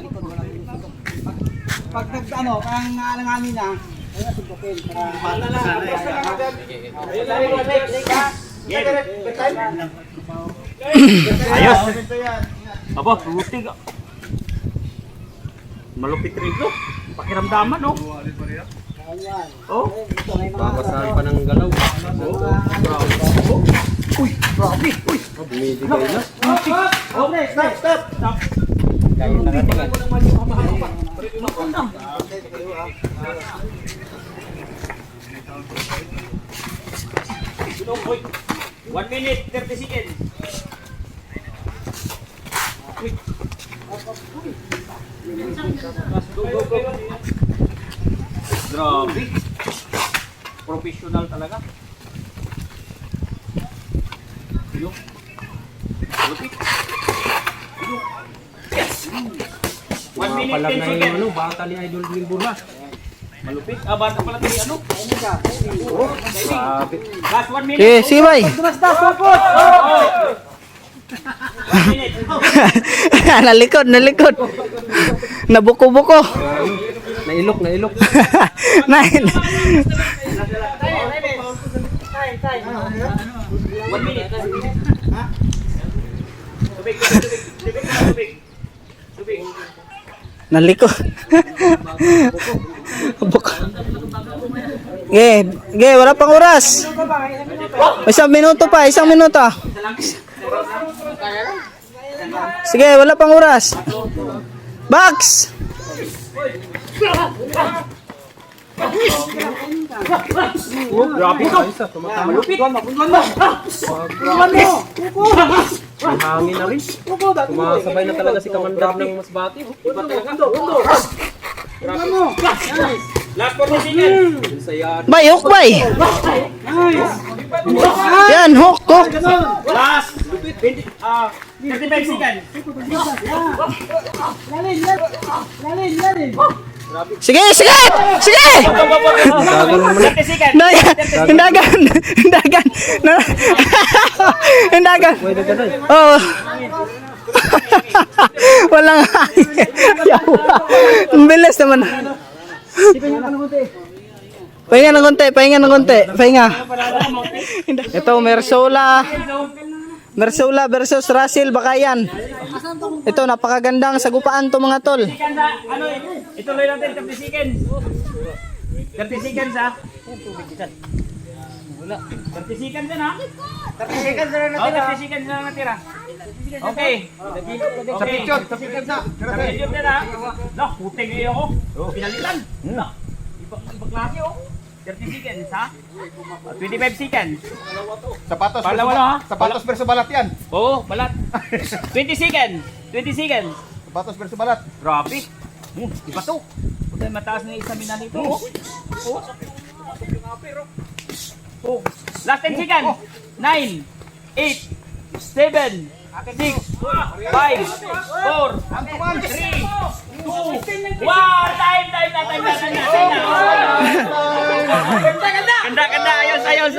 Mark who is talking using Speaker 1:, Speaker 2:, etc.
Speaker 1: likod, wala yung sundok. Pag ano, ang alanganin na, ay sundukin.
Speaker 2: Ayos. Aba, putik. Malupit rin ito. Pakiramdaman, no? Oh.
Speaker 3: Babasahan pa ng galaw.
Speaker 2: Uy, grabe. Uy.
Speaker 3: Bumibigay na.
Speaker 2: Okay, stop.
Speaker 1: Kayo na rin.
Speaker 2: Uy. 1 minute, 30 seconds. Uy. Go. Grabe. Professional talaga. Yung. Lupit. Yes. 1 minute, 10 seconds.
Speaker 3: Ano, bata ni Idol Wilbur ha.
Speaker 2: Malupit. Ah, bata pala tayo ano?
Speaker 3: Grabe.
Speaker 2: Last 1 minute.
Speaker 4: Okay, sige bay.
Speaker 2: Oh. 1 minute.
Speaker 4: nalikod. Nabuko-buko.
Speaker 3: Nailok.
Speaker 4: Nine.
Speaker 2: 1 minute. Tubig.
Speaker 4: Nalikod. Buko. Wala pang oras. Isang minuto. Sige, wala pang oras. Box!
Speaker 2: Oh, grabe to. Malupit.
Speaker 3: May hangin na rin. Sumasabay na talaga si Kamandar ng Masbate.
Speaker 2: Last 40 seconds.
Speaker 4: Bay, hook bay! Yan, hook.
Speaker 2: Last 35 seconds.
Speaker 4: Sige!
Speaker 2: 30 seconds.
Speaker 4: Hindagan.
Speaker 3: Pwede ka na.
Speaker 4: Oh. Walang hangin. Ang bilis naman. Pahinga ng konti. Ito, Mersola versus Russell Bakayan. Ito, napakagandang sagupaan to mga tol.
Speaker 2: Ano, ituloy natin 30 seconds. 30 seconds ha. 30 seconds na. 30 seconds na natira. Okay. Sa picture na. No, puting niyo ako. Pinalitan. No. Ibang klase oh. 30 seconds ha. 25 seconds.
Speaker 5: Sapatos versus balat yan.
Speaker 2: Oo, balat. 20 seconds.
Speaker 5: Sapatos versus balat.
Speaker 2: Grabe. Iba to. Puta, mataas na istamina nito. Oh. Last 10 seconds. 9, 8, 7, 6, 5, 4, 3, 2, 1. Time na. Ganda. Ayos.